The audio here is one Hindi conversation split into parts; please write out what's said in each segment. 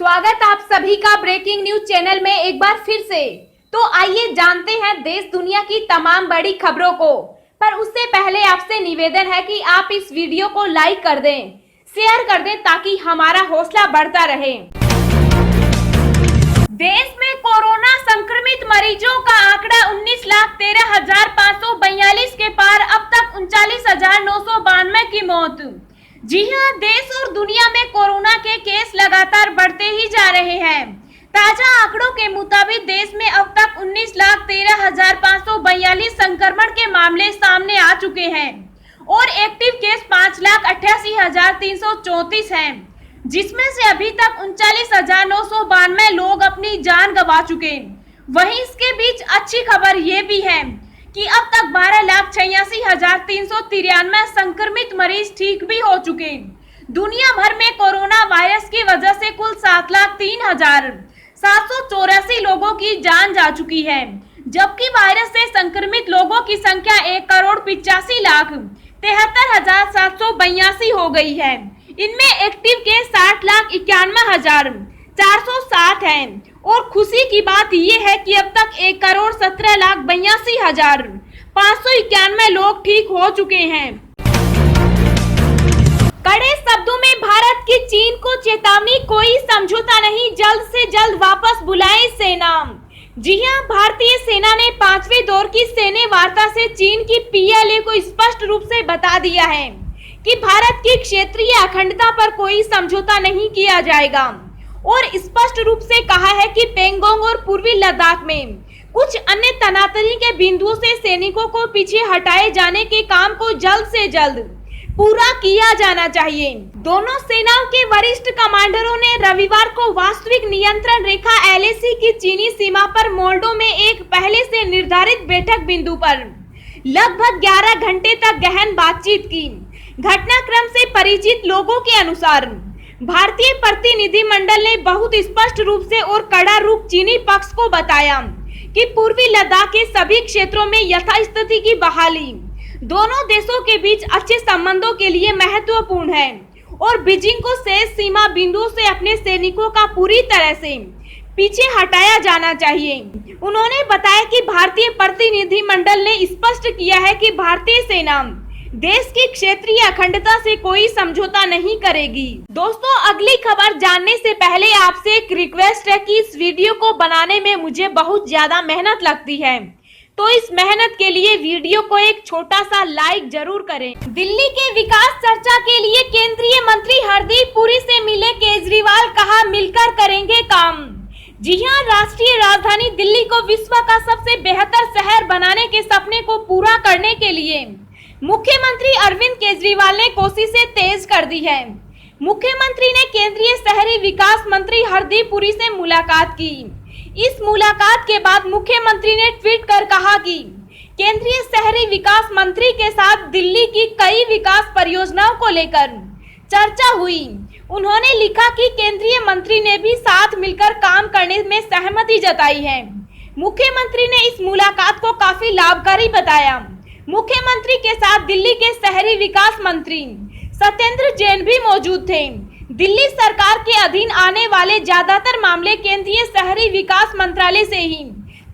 स्वागत आप सभी का ब्रेकिंग न्यूज चैनल में एक बार फिर से। तो आइए जानते हैं देश दुनिया की तमाम बड़ी खबरों को। पर उससे पहले आपसे निवेदन है कि आप इस वीडियो को लाइक कर दें, शेयर कर दें ताकि हमारा हौसला बढ़ता रहे। देश में कोरोना संक्रमित मरीजों का आंकड़ा 19,13,542 के पार, अब तक 39,992 की मौत। जी हां, देश और दुनिया में कोरोना के केस लगातार बढ़ते ही जा रहे हैं। ताजा आंकड़ों के मुताबिक देश में अब तक 19,13,542 संक्रमण के मामले सामने आ चुके हैं और एक्टिव केस 5,88,334 हैं, जिसमें से अभी तक 39,992 लोग अपनी जान गंवा चुके। वहीं इसके बीच अच्छी खबर ये भी है कि अब तक 12,86,393 संक्रमित मरीज ठीक भी हो चुके। दुनिया भर में कोरोना वायरस की वजह से कुल 7,03,784 लोगों की जान जा चुकी है, जबकि वायरस से संक्रमित लोगों की संख्या 1,85,73,782 हो गई है। इनमें एक्टिव केस 60,91,460 हैं और खुशी की बात यह है कि अब तक 1,17,82,591 लोग ठीक हो चुके हैं। कड़े शब्दों में भारत की चीन को चेतावनी, कोई समझौता नहीं, जल्द से जल्द वापस बुलाएं सेना। जी हां, भारतीय सेना ने 5वें दौर की सैन्य वार्ता से चीन की PLA को स्पष्ट रूप से बता दिया है कि भारत की क्षेत्रीय अखंडता पर कोई समझौता नहीं किया जाएगा और स्पष्ट रूप से कहा है कि पेंगोंग और पूर्वी लद्दाख में कुछ अन्य तनातनी के बिंदुओं से सैनिकों को पीछे हटाए जाने के काम को जल्द से जल्द पूरा किया जाना चाहिए। दोनों सेनाओं के वरिष्ठ कमांडरों ने रविवार को वास्तविक नियंत्रण रेखा LAC की चीनी सीमा पर मोल्डो में एक पहले से निर्धारित बैठक बिंदु पर लगभग 11 घंटे तक गहन बातचीत की। घटनाक्रम से परिचित लोगों के अनुसार भारतीय प्रतिनिधिमंडल ने बहुत स्पष्ट रूप से और कड़ा रुख चीनी पक्ष को बताया कि पूर्वी लद्दाख के सभी क्षेत्रों में यथास्थिति की बहाली दोनों देशों के बीच अच्छे संबंधों के लिए महत्वपूर्ण है और बीजिंग को शेष सीमा बिंदुओं से अपने सैनिकों का पूरी तरह से पीछे हटाया जाना चाहिए। उन्होंने बताया कि भारतीय प्रतिनिधिमंडल ने स्पष्ट किया है कि भारतीय सेना देश की क्षेत्रीय अखंडता से कोई समझौता नहीं करेगी। दोस्तों, अगली खबर जानने से पहले आपसे एक रिक्वेस्ट है कि इस वीडियो को बनाने में मुझे बहुत ज्यादा मेहनत लगती है, तो इस मेहनत के लिए वीडियो को एक छोटा सा लाइक जरूर करें। दिल्ली के विकास चर्चा के लिए केंद्रीय मंत्री हरदीप पुरी से मिले केजरीवाल, कहा मिलकर करेंगे काम। जी हां, राष्ट्रीय राजधानी दिल्ली को विश्व का सबसे बेहतर शहर बनाने के सपने को पूरा करने के लिए मुख्यमंत्री अरविंद केजरीवाल ने कोशिशें तेज कर दी है। मुख्यमंत्री ने केंद्रीय शहरी विकास मंत्री हरदीप पुरी से मुलाकात की। इस मुलाकात के बाद मुख्यमंत्री ने ट्वीट कर कहा कि केंद्रीय शहरी विकास मंत्री के साथ दिल्ली की कई विकास परियोजनाओं को लेकर चर्चा हुई। उन्होंने लिखा कि केंद्रीय मंत्री ने भी साथ मिलकर काम करने में सहमति जताई है। मुख्यमंत्री ने इस मुलाकात को काफी लाभकारी बताया। मुख्यमंत्री के साथ दिल्ली के शहरी विकास मंत्री सत्येंद्र जैन भी मौजूद थे। दिल्ली सरकार के अधीन आने वाले ज्यादातर मामले केंद्रीय शहरी विकास मंत्रालय से ही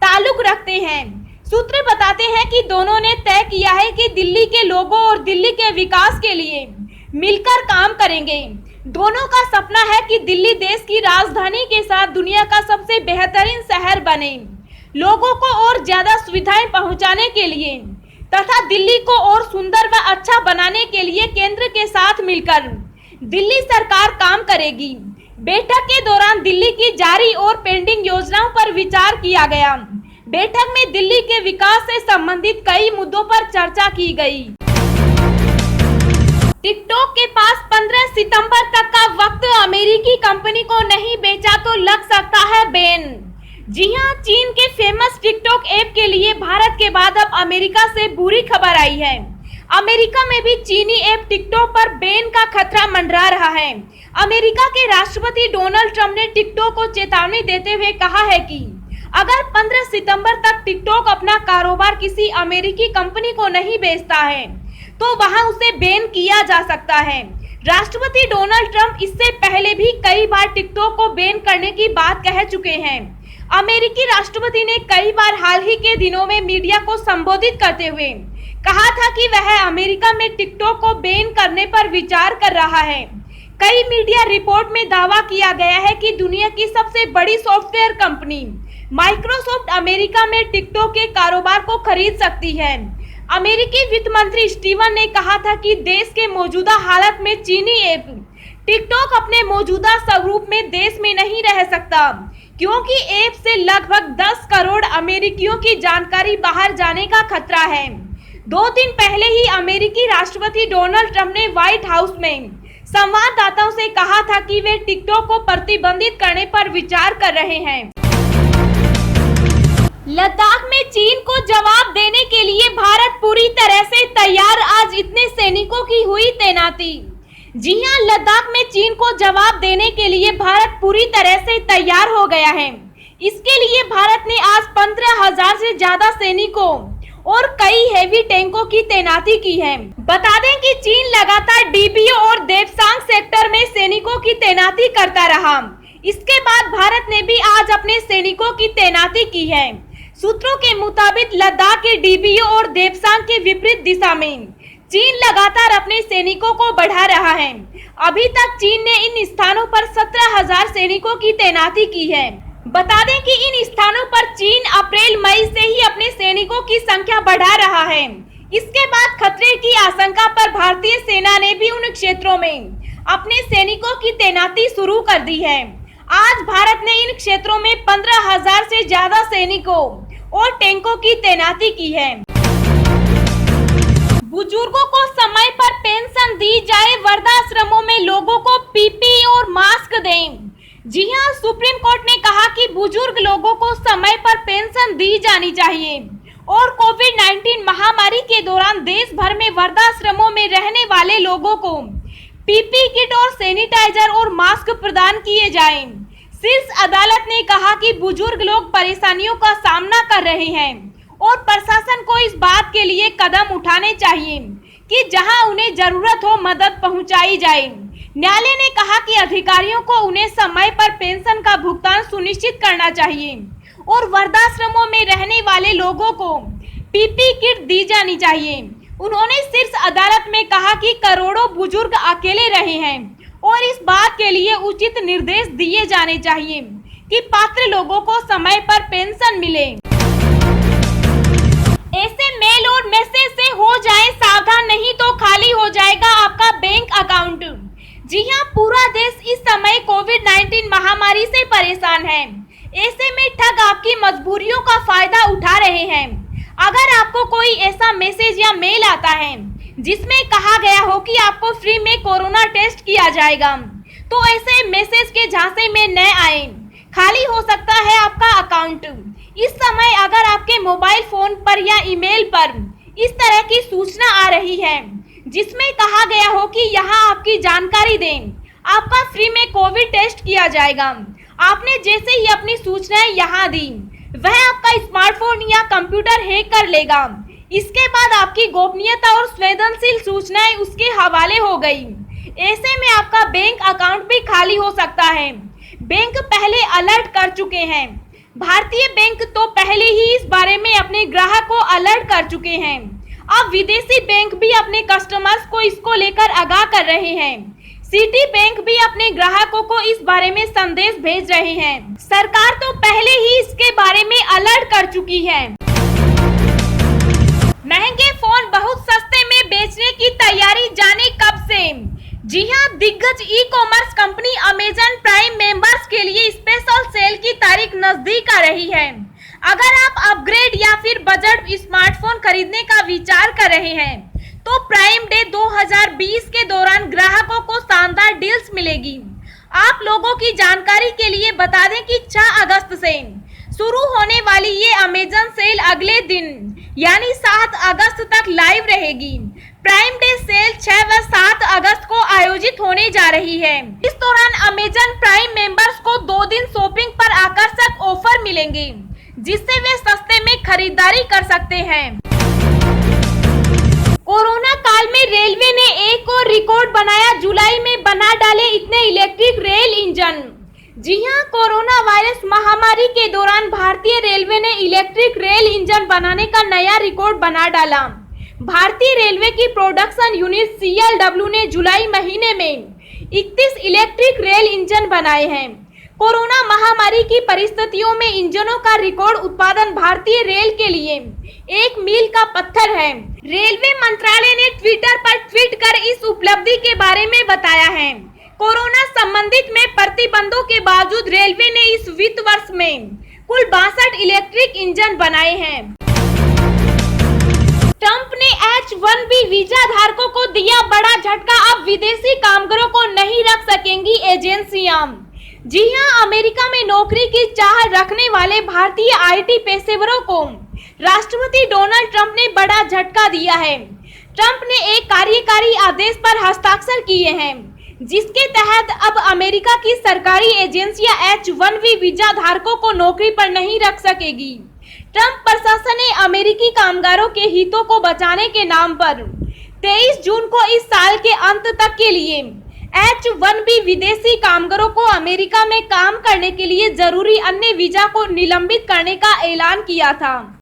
ताल्लुक रखते हैं। सूत्र बताते हैं कि दोनों ने तय किया है कि दिल्ली के लोगों और दिल्ली के विकास के लिए मिलकर काम करेंगे। दोनों का सपना है कि दिल्ली देश की राजधानी के साथ दुनिया का सबसे बेहतरीन शहर बने, लोगों को और ज्यादा सुविधाएं पहुंचाने के लिए तथा दिल्ली को और सुंदर व अच्छा बनाने के लिए केंद्र के साथ मिलकर दिल्ली सरकार काम करेगी। बैठक के दौरान दिल्ली की जारी और पेंडिंग योजनाओं पर विचार किया गया। बैठक में दिल्ली के विकास से संबंधित कई मुद्दों पर चर्चा की गई। टिकटॉक के पास 15 सितंबर तक का वक्त, अमेरिकी कंपनी को नहीं बेचा तो लग सकता है बैन। जी हां, चीन के फेमस टिकटॉक ऐप के लिए भारत के बाद अब अमेरिका से बुरी खबर आई है। अमेरिका में भी चीनी ऐप टिकटॉक पर बैन का खतरा मंडरा रहा है। अमेरिका के राष्ट्रपति डोनाल्ड ट्रंप ने टिकटॉक को चेतावनी देते हुए कहा है कि अगर 15 सितंबर तक टिकटॉक अपना कारोबार किसी अमेरिकी कंपनी को नहीं बेचता है तो वहां उसे बैन किया जा सकता है। राष्ट्रपति डोनाल्ड ट्रंप इससे पहले भी कई बार टिकटॉक को बैन करने की बात कह चुके हैं। अमेरिकी राष्ट्रपति ने कई बार हाल ही के दिनों में मीडिया को संबोधित करते हुए कहा था कि वह अमेरिका में टिकटॉक को बैन करने पर विचार कर रहा है। कई मीडिया रिपोर्ट में दावा किया गया है कि दुनिया की सबसे बड़ी सॉफ्टवेयर कंपनी माइक्रोसॉफ्ट अमेरिका में टिकटॉक के कारोबार को खरीद सकती है। अमेरिकी वित्त मंत्री स्टीवन ने कहा था कि देश के मौजूदा हालत में चीनी ऐप टिकटॉक अपने मौजूदा स्वरूप में देश में नहीं रह सकता, क्योंकि ऐप से लगभग 10 करोड़ अमेरिकियों की जानकारी बाहर जाने का खतरा है। 2 दिन पहले ही अमेरिकी राष्ट्रपति डोनाल्ड ट्रंप ने व्हाइट हाउस में संवाददाताओं से कहा था कि वे टिकटॉक को प्रतिबंधित करने पर विचार कर रहे हैं। लद्दाख में चीन को जवाब देने के लिए भारत पूरी तरह से तैयार, आज इतने सैनिकों की हुई तैनाती। जी हां, लद्दाख में चीन को जवाब देने के लिए भारत पूरी तरह से तैयार हो गया है। इसके लिए भारत ने आज 15,000 से ज्यादा सैनिकों और कई हेवी टैंकों की तैनाती की है। बता दें कि चीन लगातार डीबीओ और देपसांग सेक्टर में सैनिकों की तैनाती करता रहा। इसके बाद भारत ने भी आज अपने सैनिकों की तैनाती की है। सूत्रों के मुताबिक लद्दाख के डीबीओ और देपसांग के विपरीत दिशा में चीन लगातार अपने सैनिकों को बढ़ा रहा है। अभी तक चीन ने इन स्थानों पर 17,000 सैनिकों की तैनाती की है। बता दें कि इन स्थानों पर चीन अप्रैल-मई से ही अपने सैनिकों की संख्या बढ़ा रहा है। इसके बाद खतरे की आशंका पर भारतीय सेना ने भी उन क्षेत्रों में अपने सैनिकों की तैनाती शुरू कर दी है। आज भारत ने इन क्षेत्रों में 15,000 से ज्यादा सैनिकों और टैंकों की तैनाती की है। बुजुर्गों को समय पर पेंशन दी जाए, वृद्धाश्रमों में लोगों को पीपीई और मास्क दें। जी हां, सुप्रीम कोर्ट ने कहा कि बुजुर्ग लोगों को समय पर पेंशन दी जानी चाहिए और कोविड-19 महामारी के दौरान देश भर में वृद्धाश्रमों में रहने वाले लोगों को पीपीई किट और सैनिटाइजर और मास्क प्रदान किए जाएं। शीर्ष अदालत ने कहा कि बुजुर्ग लोग परेशानियों का सामना कर रहे हैं और प्रशासन को इस बात के लिए कदम उठाने चाहिए कि जहां उन्हें जरूरत हो मदद पहुंचाई जाए। न्यायालय ने कहा कि अधिकारियों को उन्हें समय पर पेंशन का भुगतान सुनिश्चित करना चाहिए और वृद्धाश्रमों में रहने वाले लोगों को पीपीई किट दी जानी चाहिए। उन्होंने शीर्ष अदालत में कहा कि करोड़ों बुजुर्ग अकेले रहे हैं और इस बात के लिए उचित निर्देश दिए जाने चाहिए कि पात्र लोगों को समय पर पेंशन मिले। ऐसे मेल और मैसेज से हो जाए सावधान, नहीं तो खाली हो जाएगा आपका बैंक अकाउंट। जी हां, पूरा देश इस समय कोविड-19 महामारी से परेशान है। ऐसे में ठग आपकी मजबूरियों का फायदा उठा रहे हैं। अगर आपको कोई ऐसा मैसेज या मेल आता है जिसमें कहा गया हो कि आपको फ्री में कोरोना टेस्ट किया जाएगा, तो ऐसे मैसेज के झांसे में न आए। खाली हो सकता है आपका अकाउंट। इस समय अगर आपके मोबाइल फोन पर या ईमेल पर इस तरह की सूचना आ रही है जिसमें कहा गया हो कि यहाँ आपकी जानकारी दें, आपका फ्री में कोविड टेस्ट किया जाएगा, आपने जैसे ही अपनी सूचनाएं यहाँ दी, वह आपका स्मार्टफोन या कंप्यूटर हैक कर लेगा। इसके बाद आपकी गोपनीयता और संवेदनशील सूचनाएं उसके हवाले हो गई। ऐसे में आपका बैंक अकाउंट भी खाली हो सकता है। बैंक पहले अलर्ट कर चुके हैं। भारतीय बैंक तो पहले ही इस बारे में अपने ग्राहक को अलर्ट कर चुके हैं। अब विदेशी बैंक भी अपने कस्टमर्स को इसको लेकर आगाह कर रहे हैं। सिटी बैंक भी अपने ग्राहकों को इस बारे में संदेश भेज रहे हैं। सरकार तो पहले ही इसके बारे में अलर्ट कर चुकी है। महंगे फोन बहुत सस्ते में बेचने की तैयारी जाने कब से। जी हां, दिग्गज e commerce company Amazon prime members के लिए स्पेशल सेल की तारीख नजदीक आ रही है। अगर आप अपग्रेड या फिर बजट स्मार्टफोन खरीदने का विचार कर रहे हैं तो प्राइम डे 2020 के दौरान ग्राहकों को शानदार डील्स मिलेगी। आप लोगों की जानकारी के लिए बता दें कि 6 अगस्त से शुरू होने वाली ये अमेजन सेल अगले दिन यानी 7 अगस्त तक लाइव रहेगी। प्राइम डे सेल 6 व 7 अगस्त को आयोजित होने जा रही है। इस दौरान अमेजन प्राइम मेंबर्स को 2 दिन शॉपिंग पर आकर्षक ऑफर मिलेंगे, जिससे वे सस्ते में खरीदारी कर सकते हैं। कोरोना काल में रेलवे ने एक और रिकॉर्ड बनाया, जुलाई में बना डाले इतने इलेक्ट्रिक रेल इंजन। जी हां, कोरोना वायरस महामारी के दौरान भारतीय रेलवे ने इलेक्ट्रिक रेल इंजन बनाने का नया रिकॉर्ड बना डाला। भारतीय रेलवे की प्रोडक्शन यूनिट CLW ने जुलाई महीने में 31 इलेक्ट्रिक रेल इंजन बनाए हैं। कोरोना महामारी की परिस्थितियों में इंजनों का रिकॉर्ड उत्पादन भारतीय रेल के लिए एक मील का पत्थर है। रेलवे मंत्रालय ने ट्विटर पर ट्वीट कर इस उपलब्धि के बारे में बताया है। कोरोना संबंधित में प्रतिबंधों के बावजूद रेलवे ने इस वित्त वर्ष में कुल 62 इलेक्ट्रिक इंजन बनाए हैं। ट्रंप ने H-1B वीजा धारकों को दिया बड़ा झटका, अब विदेशी कामगारों को नहीं रख सकेंगी एजेंसियां। जी हां, अमेरिका में नौकरी की चाह रखने वाले भारतीय IT पेशेवरों को राष्ट्रपति डोनाल्ड ट्रंप ने बड़ा झटका दिया है। ट्रंप ने एक कार्यकारी आदेश पर हस्ताक्षर किए हैं, जिसके तहत अब अमेरिका की सरकारी एजेंसियां H-1B वीजा धारकों को नौकरी पर नहीं रख सकेगी। ट्रंप प्रशासन ने अमेरिकी कामगारों के हितों को बचाने के नाम पर 23 जून को इस साल के अंत तक के लिए H-1B विदेशी कामगारों को अमेरिका में काम करने के लिए जरूरी अन्य वीजा को निलंबित करने का ऐलान किया था।